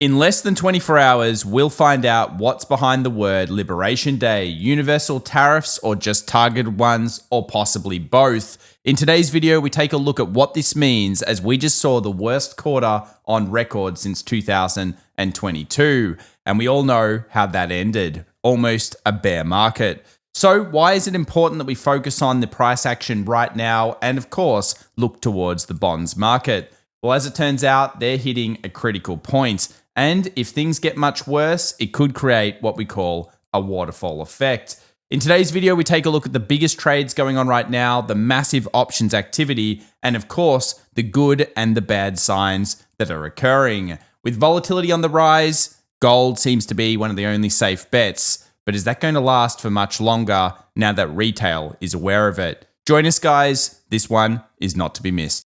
In less than 24 hours, we'll find out what's behind the word Liberation Day, universal tariffs or just targeted ones, or possibly both. In today's video, we take a look at what this means as we just saw the worst quarter on record since 2022. And we all know how that ended, almost a bear market. So why is it important that we focus on the price action right now and of course, look towards the bonds market? Well, as it turns out, they're hitting a critical point. And if things get much worse, it could create what we call a waterfall effect. In today's video, we take a look at the biggest trades going on right now, the massive options activity, and of course, the good and the bad signs that are occurring. With volatility on the rise, gold seems to be one of the only safe bets. But is that going to last for much longer now that retail is aware of it? Join us, guys. This one is not to be missed.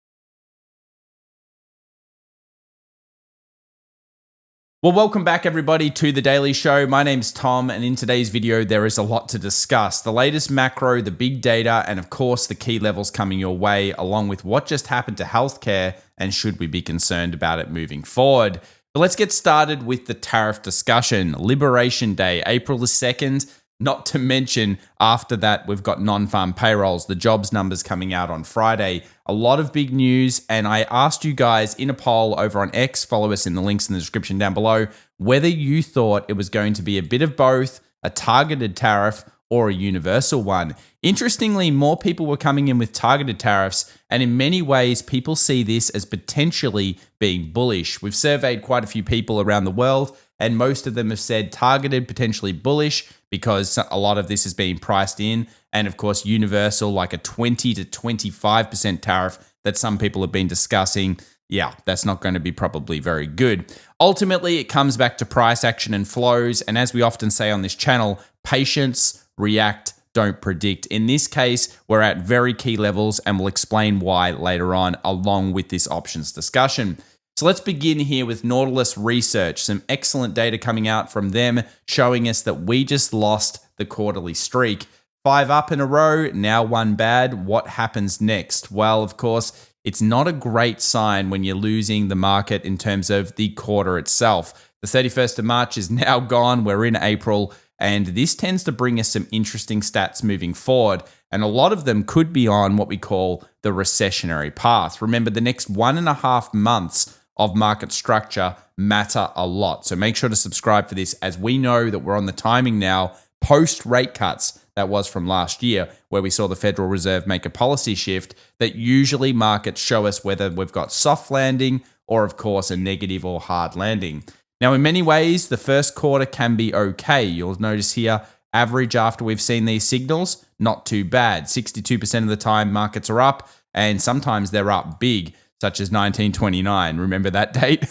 Well, welcome back everybody to The Daily Show. My name's Tom, and in today's video, there is a lot to discuss. The latest macro, the big data, and of course, the key levels coming your way, along with what just happened to healthcare and should we be concerned about it moving forward. But let's get started with the tariff discussion. Liberation Day, April the 2nd. Not to mention, after that, we've got non-farm payrolls, the jobs numbers coming out on Friday. A lot of big news, and I asked you guys in a poll over on X, follow us in the links in the description down below, whether you thought it was going to be a bit of both, a targeted tariff, or a universal one. Interestingly, more people were coming in with targeted tariffs, and in many ways, people see this as potentially being bullish. We've surveyed quite a few people around the world, and most of them have said targeted, potentially bullish, because a lot of this is being priced in. And of course, universal, like a 20 to 25% tariff that some people have been discussing. Yeah, that's not going to be probably very good. Ultimately, it comes back to price action and flows. And as we often say on this channel, patience, react, don't predict. In this case, we're at very key levels, and we'll explain why later on, along with this options discussion. So let's begin here with Nautilus Research. Some excellent data coming out from them showing us that we just lost the quarterly streak. 5 up in a row, now 1 bad. What happens next? Well, of course, it's not a great sign when you're losing the market in terms of the quarter itself. The 31st of March is now gone. We're in April, and this tends to bring us some interesting stats moving forward. And a lot of them could be on what we call the recessionary path. Remember, the next 1.5 months of market structure matter a lot. So make sure to subscribe for this, as we know that we're on the timing now post rate cuts. That was from last year, where we saw the Federal Reserve make a policy shift that usually markets show us whether we've got soft landing or, of course, a negative or hard landing. Now, in many ways, the first quarter can be okay. You'll notice here, average after we've seen these signals, not too bad. 62% of the time markets are up, and sometimes they're up big, such as 1929. Remember that date?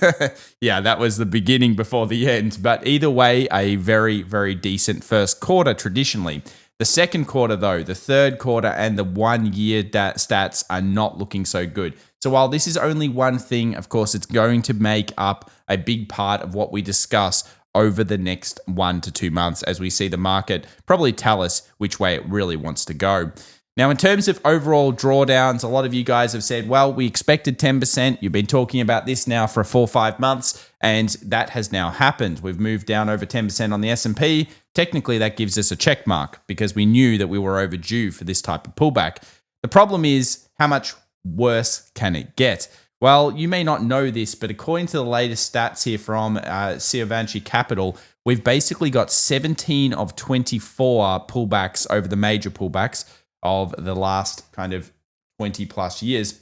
Yeah, that was the beginning before the end. But either way, a very, very decent first quarter traditionally. The second quarter, though, the third quarter and the 1 year stats are not looking so good. So while this is only one thing, of course, it's going to make up a big part of what we discuss over the next 1 to 2 months as we see the market probably tell us which way it really wants to go. Now, in terms of overall drawdowns, a lot of you guys have said, well, we expected 10%. You've been talking about this now for 4 or 5 months, and that has now happened. We've moved down over 10% on the S&P. Technically, that gives us a check mark because we knew that we were overdue for this type of pullback. The problem is, how much worse can it get? Well, you may not know this, but according to the latest stats here from Siovanci Capital, we've basically got 17 of 24 pullbacks over the major pullbacks of the last kind of 20 plus years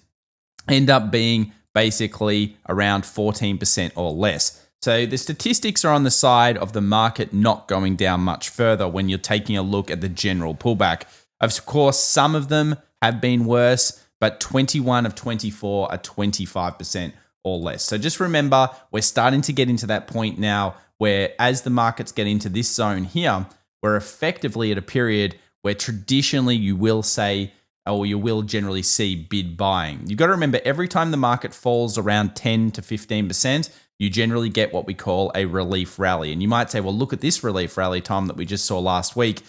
end up being basically around 14% or less. So the statistics are on the side of the market not going down much further when you're taking a look at the general pullback. Of course, some of them have been worse, but 21 of 24 are 25% or less. So just remember, we're starting to get into that point now where as the markets get into this zone here, we're effectively at a period where traditionally you will say, or you will generally see bid buying. You've got to remember, every time the market falls around 10 to 15%, you generally get what we call a relief rally. And you might say, well, look at this relief rally, Tom, that we just saw last week.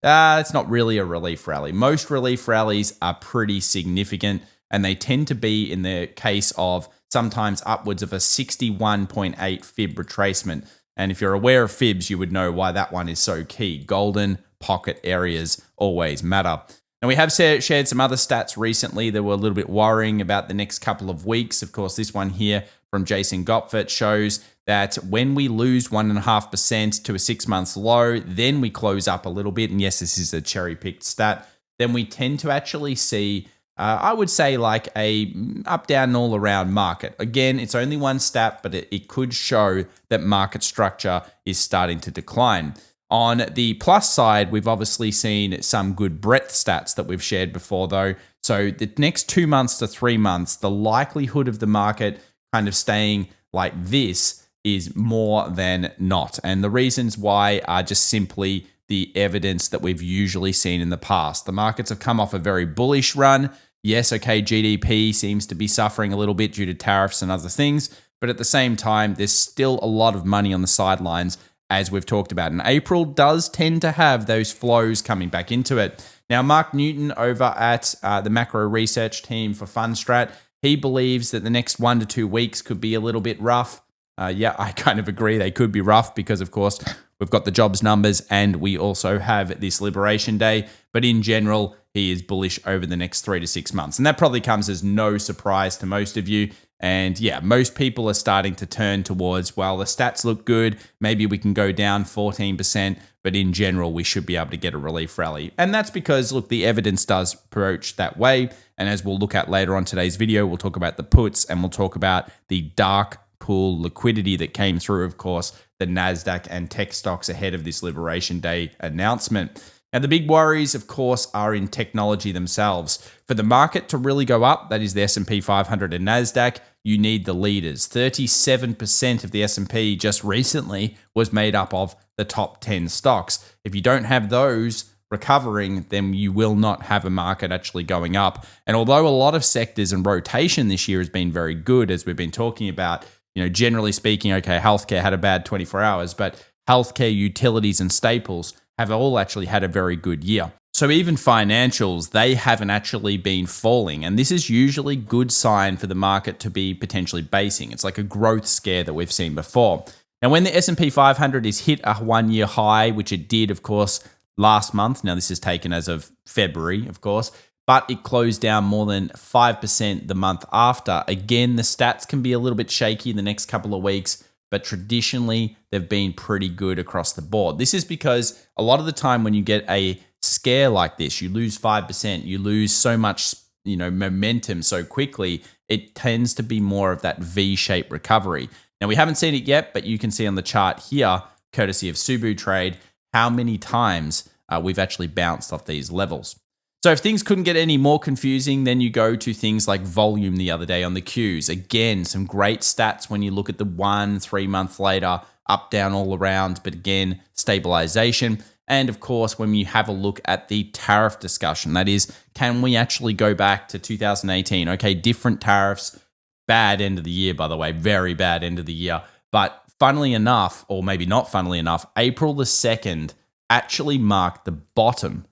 It's not really a relief rally. Most relief rallies are pretty significant, and they tend to be in the case of sometimes upwards of a 61.8 fib retracement. And if you're aware of fibs, you would know why that one is so key. Golden pocket areas always matter. And we have shared some other stats recently that were a little bit worrying about the next couple of weeks. Of course, this one here from Jason Gopfert shows that when we lose 1.5% to a 6-month low, then we close up a little bit. And yes, this is a cherry-picked stat. Then we tend to actually see, I would say, like a up, down, all around market. Again, it's only one stat, but it could show that market structure is starting to decline. On the plus side, we've obviously seen some good breadth stats that we've shared before, though. So the next 2 months to 3 months, the likelihood of the market kind of staying like this is more than not. And the reasons why are just simply the evidence that we've usually seen in the past. The markets have come off a very bullish run. Yes, okay, GDP seems to be suffering a little bit due to tariffs and other things, but at the same time, there's still a lot of money on the sidelines, as we've talked about. And April does tend to have those flows coming back into it. Now, Mark Newton over at the macro research team for Fundstrat, he believes that the next 1 to 2 weeks could be a little bit rough. Yeah, I kind of agree. They could be rough because, of course, we've got the jobs numbers and we also have this Liberation Day. But in general, he is bullish over the next 3 to 6 months. And that probably comes as no surprise to most of you. And yeah, most people are starting to turn towards, well, the stats look good. Maybe we can go down 14%, but in general, we should be able to get a relief rally. And that's because, look, the evidence does approach that way. And as we'll look at later on today's video, we'll talk about the puts and we'll talk about the dark pool liquidity that came through, of course, the NASDAQ and tech stocks ahead of this Liberation Day announcement. Now, the big worries, of course, are in technology themselves. For the market to really go up, that is the S&P 500 and NASDAQ, you need the leaders. 37% of the S&P just recently was made up of the top 10 stocks. If you don't have those recovering, then you will not have a market actually going up. And although a lot of sectors and rotation this year has been very good, as we've been talking about, generally speaking, okay, healthcare had a bad 24 hours, but healthcare, utilities, and staples have all actually had a very good year. So even financials, they haven't actually been falling. And this is usually a good sign for the market to be potentially basing. It's like a growth scare that we've seen before. Now, when the S&P 500 is hit a 1-year high, which it did, of course, last month. Now, this is taken as of February, of course, but it closed down more than 5% the month after. Again, the stats can be a little bit shaky in the next couple of weeks, but traditionally, they've been pretty good across the board. This is because a lot of the time when you get a scare like this, you lose 5%, you lose so much, momentum so quickly, it tends to be more of that V-shaped recovery. Now, we haven't seen it yet, but you can see on the chart here, courtesy of Subu Trade, how many times we've actually bounced off these levels. So if things couldn't get any more confusing, then you go to things like volume the other day on the Qs. Again, some great stats when you look at the 1-3 month later, up, down, all around, but again, stabilization. And of course, when you have a look at the tariff discussion, that is, can we actually go back to 2018? Okay, different tariffs, bad end of the year, by the way, very bad end of the year. But funnily enough, or maybe not funnily enough, April the 2nd actually marked the bottom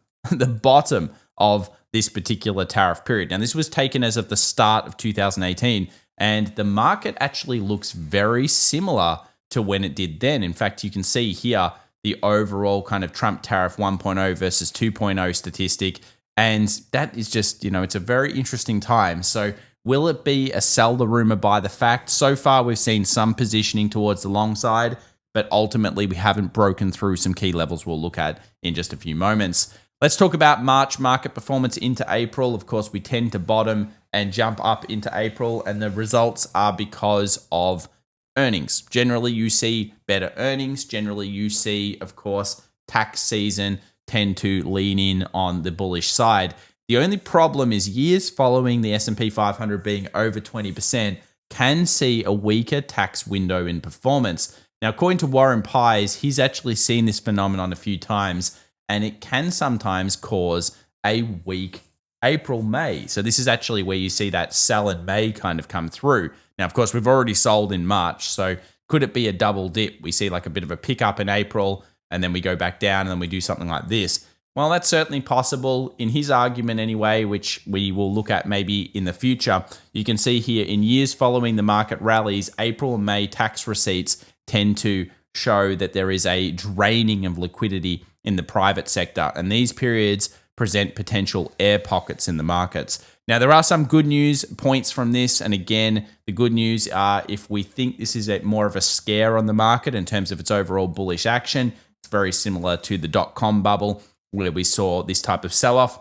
of this particular tariff period. Now, this was taken as of the start of 2018, and the market actually looks very similar to when it did then. In fact, you can see here the overall kind of Trump tariff 1.0 versus 2.0 statistic, and that is just, it's a very interesting time. So will it be a sell the rumor, buy the fact? So far, we've seen some positioning towards the long side, but ultimately we haven't broken through some key levels we'll look at in just a few moments. Let's talk about March market performance into April. Of course, we tend to bottom and jump up into April, and the results are because of earnings. Generally, you see better earnings. Generally, you see, of course, tax season tend to lean in on the bullish side. The only problem is years following the S&P 500 being over 20% can see a weaker tax window in performance. Now, according to Warren Pies, he's actually seen this phenomenon a few times, and it can sometimes cause a weak April, May. So this is actually where you see that sell in May kind of come through. Now, of course, we've already sold in March, so could it be a double dip? We see like a bit of a pickup in April, and then we go back down, and then we do something like this. Well, that's certainly possible. In his argument anyway, which we will look at maybe in the future, you can see here in years following the market rallies, April and May tax receipts tend to show that there is a draining of liquidity in the private sector, and these periods present potential air pockets in the markets. Now, there are some good news points from this, and again, the good news are if we think this is more of a scare on the market in terms of its overall bullish action, it's very similar to the dot-com bubble where we saw this type of sell-off.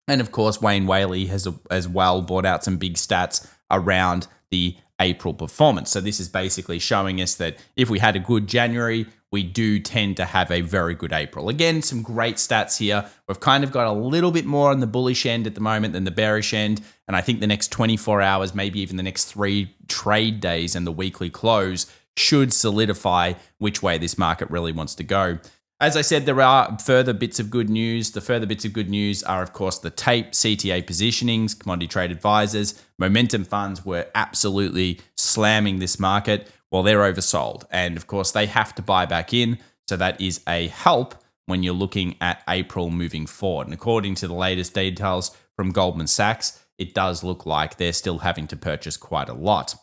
And of course, Wayne Whaley has as well brought out some big stats around the April performance. So this is basically showing us that if we had a good January, we do tend to have a very good April. Again, some great stats here. We've kind of got a little bit more on the bullish end at the moment than the bearish end. And I think the next 24 hours, maybe even the next 3 trade days and the weekly close should solidify which way this market really wants to go. As I said, there are further bits of good news. The further bits of good news are, of course, the tape, CTA positionings, commodity trade advisors, momentum funds were absolutely slamming this market. Well, they're oversold. And of course, they have to buy back in. So that is a help when you're looking at April moving forward. And according to the latest details from Goldman Sachs, it does look like they're still having to purchase quite a lot.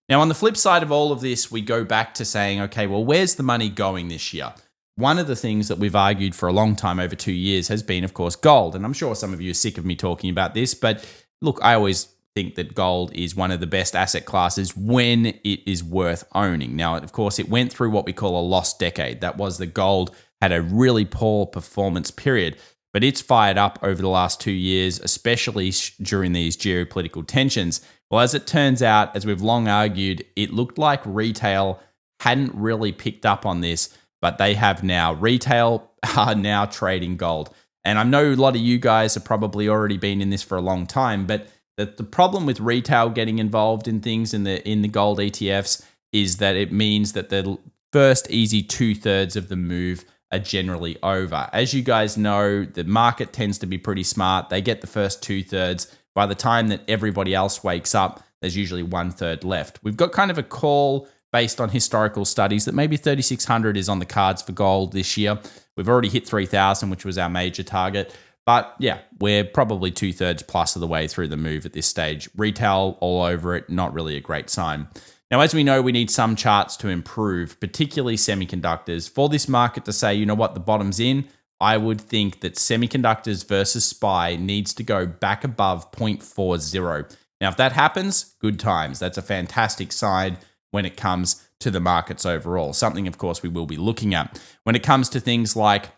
Now, on the flip side of all of this, we go back to saying, okay, well, where's the money going this year? One of the things that we've argued for a long time, over 2 years, has been, of course, gold. And I'm sure some of you are sick of me talking about this, but look, I always think that gold is one of the best asset classes when it is worth owning. Now, of course, it went through what we call a lost decade. That was the gold had a really poor performance period, but it's fired up over the last 2 years, especially during these geopolitical tensions. Well, as it turns out, as we've long argued, it looked like retail hadn't really picked up on this, but they have now. Retail are now trading gold. And I know a lot of you guys have probably already been in this for a long time, but the problem with retail getting involved in things in the gold ETFs is that it means that the first easy 2/3 of the move are generally over. As you guys know, the market tends to be pretty smart. They get the first 2/3. By the time that everybody else wakes up, there's usually 1/3 left. We've got kind of a call based on historical studies that maybe 3,600 is on the cards for gold this year. We've already hit 3,000, which was our major target. But yeah, we're probably 2/3 plus of the way through the move at this stage. Retail all over it, not really a great sign. Now, as we know, we need some charts to improve, particularly semiconductors. For this market to say, you know what, the bottom's in, I would think that semiconductors versus SPY needs to go back above 0.40. Now, if that happens, good times. That's a fantastic sign when it comes to the markets overall. Something, of course, we will be looking at. When it comes to things like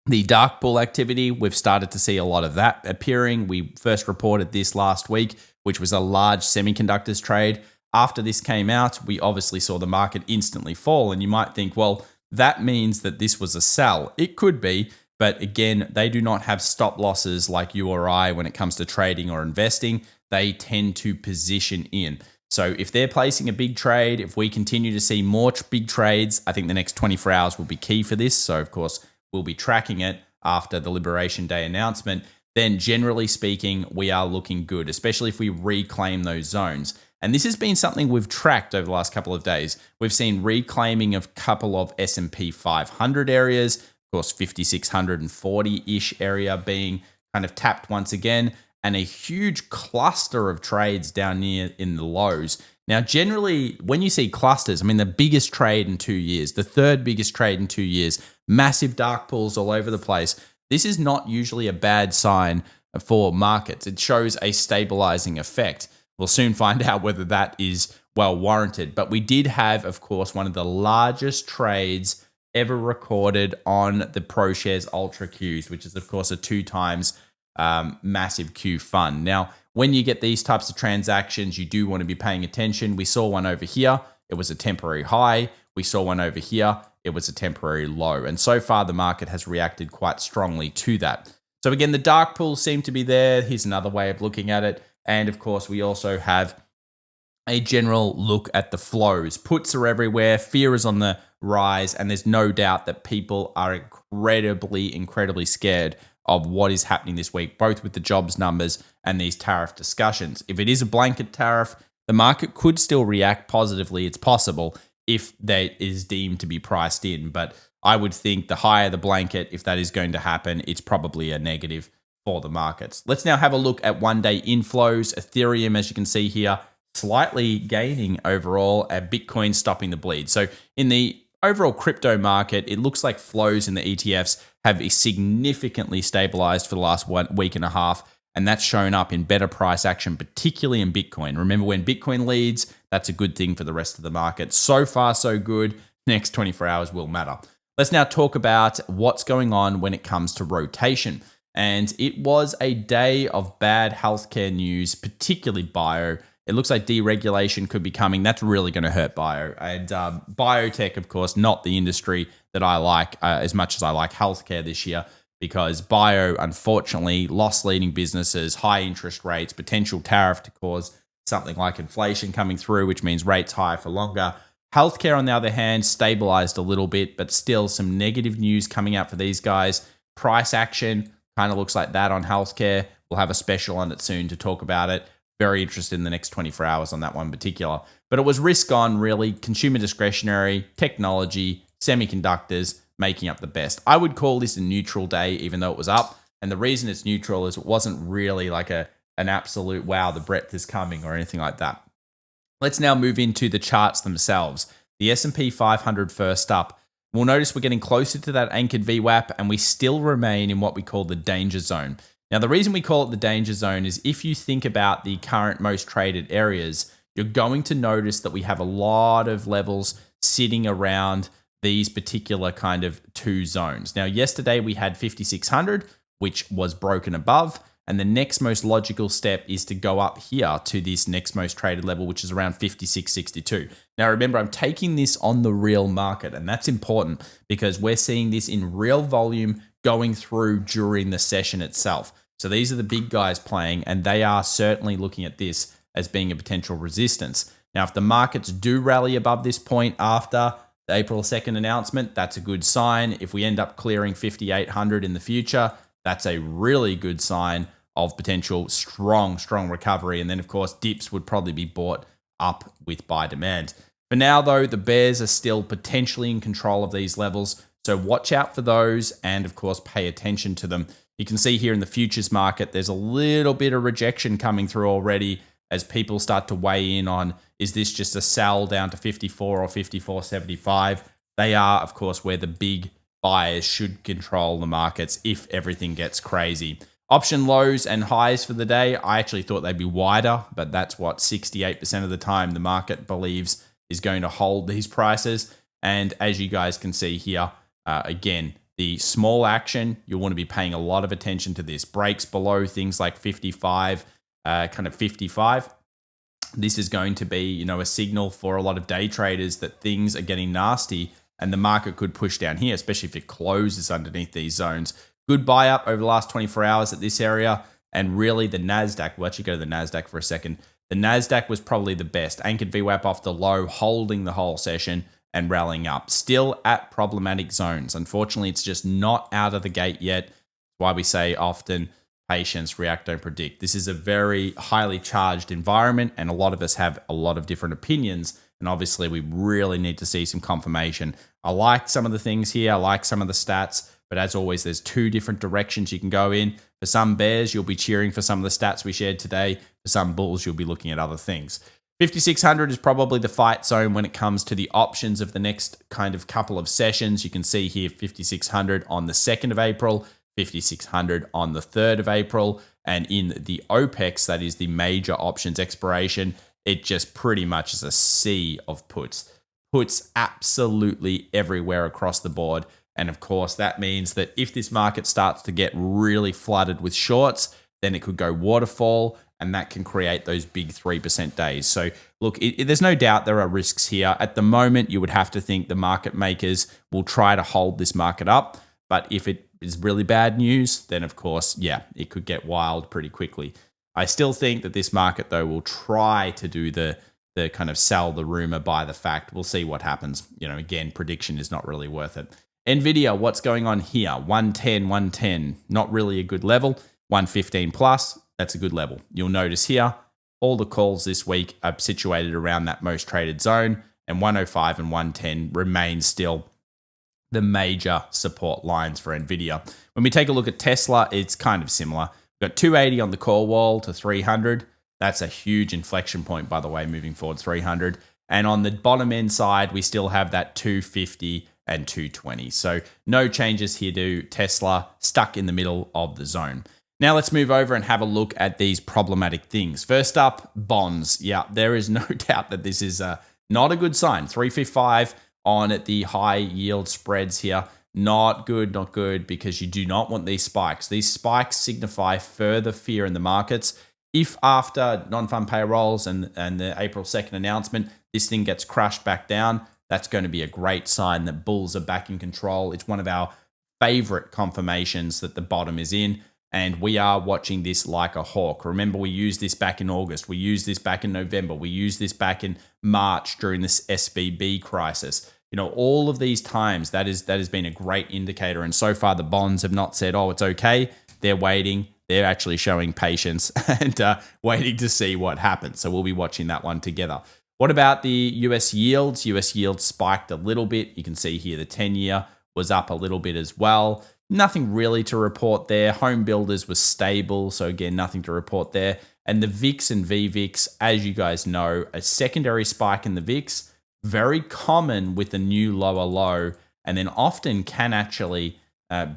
the dark pool activity, we've started to see a lot of that appearing. We first reported this last week, which was a large semiconductors trade. After this came out, we obviously saw the market instantly fall. And you might think, well, that means that this was a sell. It could be, but again, they do not have stop losses like you or I when it comes to trading or investing. They tend to position in. So if they're placing a big trade, if we continue to see more big trades, I think the next 24 hours will be key for this. So of course, we'll be tracking it after the Liberation Day announcement. Then generally speaking, we are looking good, especially if we reclaim those zones. And this has been something we've tracked over the last couple of days. We've seen reclaiming of a couple of S&P 500 areas, of course, 5,640-ish area being kind of tapped once again, and a huge cluster of trades down near in the lows. Now, generally, when you see clusters, I mean, the biggest trade in 2 years, the third biggest trade in 2 years, massive dark pools all over the place. This is not usually a bad sign for markets. It shows a stabilizing effect. We'll soon find out whether that is well warranted. But we did have, of course, one of the largest trades ever recorded on the ProShares Ultra Qs, which is, of course, a 2 times massive Q fund. Now, when you get these types of transactions, you do want to be paying attention. We saw one over here. It was a temporary high. We saw one over here. It was a temporary low. And so far, the market has reacted quite strongly to that. So again, the dark pools seem to be there. Here's another way of looking at it. And of course, we also have a general look at the flows. Puts are everywhere. Fear is on the rise. And there's no doubt that people are incredibly scared of what is happening this week, both with the jobs numbers and these tariff discussions. If it is a blanket tariff, the market could still react positively. It's possible. if that is deemed to be priced in. But I would think the higher the blanket, if that is going to happen, it's probably a negative for the markets. Let's now have a look at one-day inflows. Ethereum, as you can see here, slightly gaining overall, and Bitcoin stopping the bleed. So in the overall crypto market, it looks like flows in the ETFs have significantly stabilized for the last 1 week and a half, and that's shown up in better price action, particularly in Bitcoin. Remember, when Bitcoin leads, that's a good thing for the rest of the market. So far, so good. Next 24 hours will matter. Let's now talk about what's going on when it comes to rotation. And it was a day of bad healthcare news, particularly bio. It looks like deregulation could be coming. That's really going to hurt bio. And biotech, of course, not the industry that I like as much as I like healthcare this year, because bio, unfortunately, loss-leading businesses, high interest rates, potential tariff to cause something like inflation coming through, which means rates higher for longer. Healthcare, on the other hand, stabilized a little bit, but still some negative news coming out for these guys. Price action kind of looks like that on healthcare. We'll have a special on it soon to talk about it. Very interested in the next 24 hours on that one in particular. But it was risk on, really. Consumer discretionary, technology, semiconductors making up the best. I would call this a neutral day, even though it was up. And the reason it's neutral is it wasn't really like an absolute, wow, the breadth is coming or anything like that. Let's now move into the charts themselves. The S&P 500 first up. We'll notice we're getting closer to that anchored VWAP, and we still remain in what we call the danger zone. Now, the reason we call it the danger zone is if you think about the current most traded areas, you're going to notice that we have a lot of levels sitting around these particular kind of two zones. Now, yesterday we had 5,600, which was broken above. And the next most logical step is to go up here to this next most traded level, which is around 56.62. Now, remember, I'm taking this on the real market, and that's important because we're seeing this in real volume going through during the session itself. So these are the big guys playing, and they are certainly looking at this as being a potential resistance. Now, if the markets do rally above this point after the April 2nd announcement, that's a good sign. If we end up clearing 5,800 in the future, that's a really good sign of potential strong recovery. And then, of course, dips would probably be bought up with buy demand. For now, though, the bears are still potentially in control of these levels. So watch out for those and, of course, pay attention to them. You can see here in the futures market, there's a little bit of rejection coming through already as people start to weigh in on, is this just a sell down to 54 or 54.75? They are, of course, where the big buyers should control the markets if everything gets crazy. Option lows and highs for the day, I actually thought they'd be wider, but that's what 68% of the time the market believes is going to hold these prices. And as you guys can see here, again, the small action, you'll want to be paying a lot of attention to this. Breaks below things like 55, kind of 55. This is going to be, a signal for a lot of day traders that things are getting nasty and the market could push down here, especially if it closes underneath these zones. Good buy up over the last 24 hours at this area. And really the NASDAQ, we'll actually go to the NASDAQ for a second. The NASDAQ was probably the best. Anchored VWAP off the low, holding the whole session and rallying up. Still at problematic zones. Unfortunately, it's just not out of the gate yet. That's why we say often, patience, react, don't predict. This is a very highly charged environment, and a lot of us have a lot of different opinions. And obviously, we really need to see some confirmation. I like some of the things here. I like some of the stats. But as always, there's two different directions you can go in. For some bears, you'll be cheering for some of the stats we shared today. For some bulls, you'll be looking at other things. 5,600 is probably the fight zone when it comes to the options of the next kind of couple of sessions. You can see here 5,600 on the 2nd of April, 5,600 on the 3rd of April. And in the OPEX, that is the major options expiration, it just pretty much is a sea of puts. Puts absolutely everywhere across the board. And of course, that means that if this market starts to get really flooded with shorts, then it could go waterfall, and that can create those big 3% days. So look, there's no doubt there are risks here. At the moment, you would have to think the market makers will try to hold this market up. But if it is really bad news, then of course, yeah, it could get wild pretty quickly. I still think that this market, though, will try to do the kind of sell the rumor, buy the fact. We'll see what happens. Again, prediction is not really worth it. Nvidia, what's going on here? 110, not really a good level. 115 plus, that's a good level. You'll notice here, all the calls this week are situated around that most traded zone. and 105 and 110 remain still the major support lines for Nvidia. When we take a look at Tesla, it's kind of similar. We've got 280 on the call wall to 300. That's a huge inflection point, by the way, moving forward 300. And on the bottom end side, we still have that 250 and 220. So no changes here to Tesla, stuck in the middle of the zone. Now let's move over and have a look at these problematic things. First up, bonds. Yeah, there is no doubt that this is not a good sign. 355 on the high yield spreads here. Not good, because you do not want these spikes. These spikes signify further fear in the markets. If after non-farm payrolls and the April 2nd announcement, this thing gets crushed back down, that's going to be a great sign that bulls are back in control. It's one of our favorite confirmations that the bottom is in, and we are watching this like a hawk. Remember, we used this back in August. We used this back in November. We used this back in March during this SVB crisis. You know, all of these times, that has been a great indicator. And so far, the bonds have not said, oh, it's okay. They're waiting. They're actually showing patience and waiting to see what happens. So we'll be watching that one together. What about the US yields? US yields spiked a little bit. You can see here the 10-year was up a little bit as well. Nothing really to report there. Home builders was stable. So again, nothing to report there. And the VIX and VVIX, as you guys know, a secondary spike in the VIX, very common with the new lower low, and then often can actually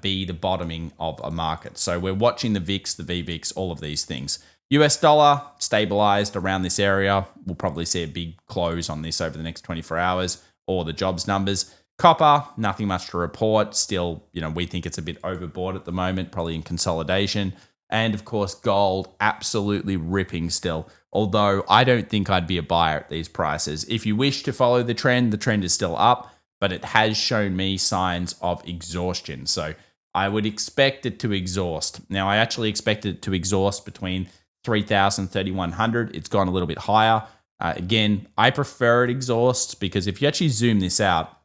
be the bottoming of a market. So we're watching the VIX, the VVIX, all of these things. US dollar stabilized around this area. We'll probably see a big close on this over the next 24 hours, or the jobs numbers. Copper, nothing much to report. Still, we think it's a bit overbought at the moment, probably in consolidation. And of course, gold absolutely ripping still. Although I don't think I'd be a buyer at these prices. If you wish to follow the trend is still up, but it has shown me signs of exhaustion. So I would expect it to exhaust. Now, I actually expected it to exhaust between 3,000, 3,100. It's gone a little bit higher. Again, I prefer it exhausts because if you actually zoom this out,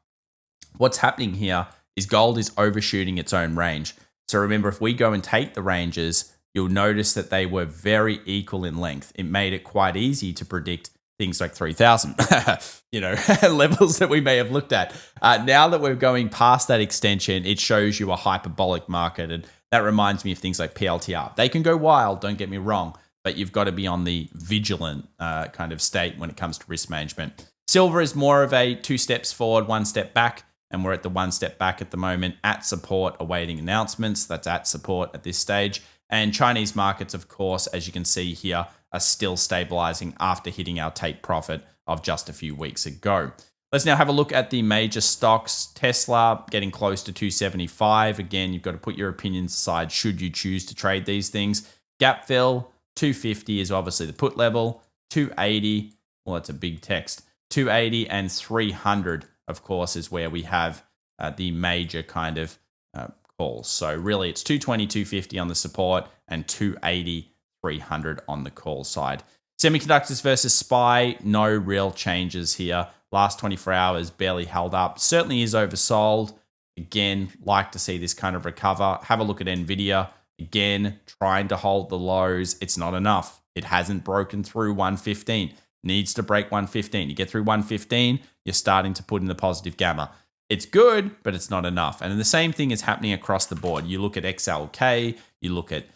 what's happening here is gold is overshooting its own range. So remember, if we go and take the ranges, you'll notice that they were very equal in length. It made it quite easy to predict things like 3,000, levels that we may have looked at. Now that we're going past that extension, it shows you a hyperbolic market. And that reminds me of things like PLTR. They can go wild, don't get me wrong, but you've got to be on the vigilant kind of state when it comes to risk management. Silver is more of a 2 steps forward, 1 step back. And we're at the 1 step back at the moment, at support, awaiting announcements. That's at support at this stage. And Chinese markets, of course, as you can see here, are still stabilizing after hitting our take profit of just a few weeks ago. Let's now have a look at the major stocks. Tesla getting close to 275. Again, you've got to put your opinions aside should you choose to trade these things. Gap fill, 250 is obviously the put level. 280, well, that's a big text. 280 and 300, of course, is where we have the major kind of calls. So really, it's 220, 250 on the support and 280, 300 on the call side. Semiconductors versus SPY, no real changes here. Last 24 hours barely held up. Certainly is oversold. Again, like to see this kind of recover. Have a look at Nvidia. Again, trying to hold the lows. It's not enough. It hasn't broken through 115. Needs to break 115. You get through 115, you're starting to put in the positive gamma. It's good, but it's not enough. And the same thing is happening across the board. You look at XLK, you look at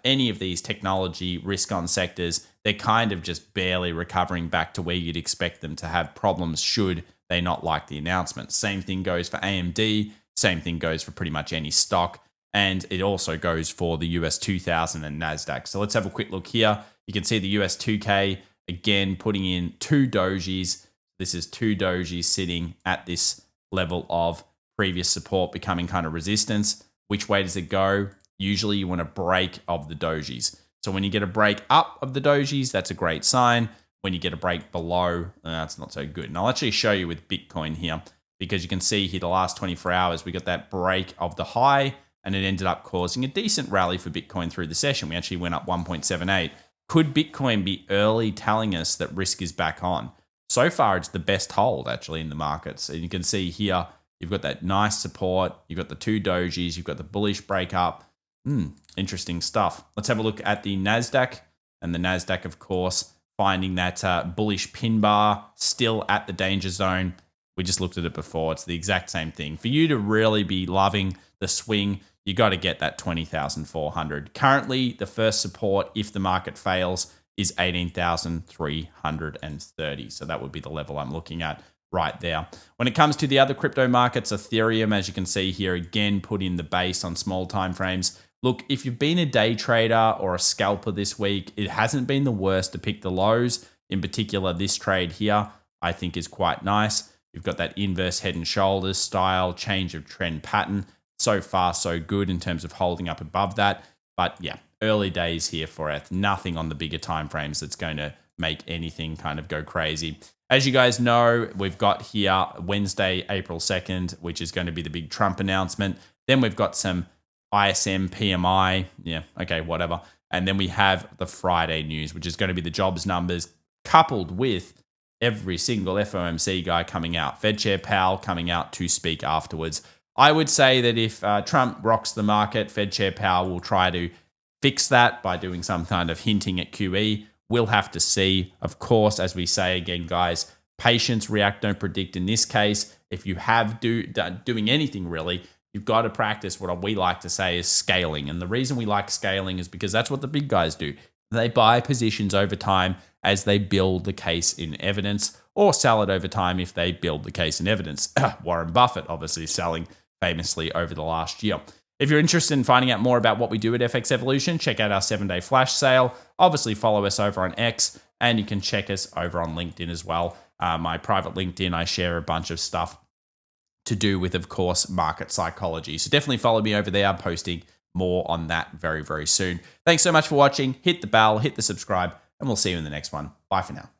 any of these technology risk-on sectors, they're kind of just barely recovering back to where you'd expect them to have problems should they not like the announcement. Same thing goes for AMD. Same thing goes for pretty much any stock. And it also goes for the US 2000 and NASDAQ. So let's have a quick look here. You can see the US 2K, again, putting in 2 dojis. This is 2 dojis sitting at this level of previous support, becoming kind of resistance. Which way does it go? Usually you want a break of the dojis. So when you get a break up of the dojis, that's a great sign. When you get a break below, that's not so good. And I'll actually show you with Bitcoin here, because you can see here the last 24 hours, we got that break of the high, and it ended up causing a decent rally for Bitcoin through the session. We actually went up 1.78. Could Bitcoin be early telling us that risk is back on? So far, it's the best hold actually in the markets. And you can see here, you've got that nice support. You've got the 2 dojis. You've got the bullish breakup. Interesting stuff. Let's have a look at the NASDAQ. And the NASDAQ, of course, finding that bullish pin bar still at the danger zone. We just looked at it before. It's the exact same thing. For you to really be loving the swing, you got to get that 20,400. Currently, the first support, if the market fails, is 18,330. So that would be the level I'm looking at right there. When it comes to the other crypto markets, Ethereum, as you can see here, again, put in the base on small time frames. Look, if you've been a day trader or a scalper this week, it hasn't been the worst to pick the lows. In particular, this trade here, I think is quite nice. You've got that inverse head and shoulders style, change of trend pattern. So far, so good in terms of holding up above that. But yeah, early days here for ETH. Nothing on the bigger time frames that's going to make anything kind of go crazy. As you guys know, we've got here Wednesday, April 2nd, which is going to be the big Trump announcement. Then we've got some ISM, PMI. Yeah, okay, whatever. And then we have the Friday news, which is going to be the jobs numbers coupled with every single FOMC guy coming out. Fed Chair Powell coming out to speak afterwards. I would say that if Trump rocks the market, Fed Chair Powell will try to fix that by doing some kind of hinting at QE. We'll have to see. Of course, as we say again, guys, patience, react, don't predict. In this case, if you have doing anything really, you've got to practice what we like to say is scaling. And the reason we like scaling is because that's what the big guys do. They buy positions over time as they build the case in evidence, or sell it over time if they build the case in evidence. Warren Buffett obviously selling famously over the last year. If you're interested in finding out more about what we do at FX Evolution, check out our 7-day flash sale. Obviously, follow us over on X, and you can check us over on LinkedIn as well. My private LinkedIn, I share a bunch of stuff to do with, of course, market psychology. So definitely follow me over there. I'm posting more on that very, very soon. Thanks so much for watching. Hit the bell, hit the subscribe, and we'll see you in the next one. Bye for now.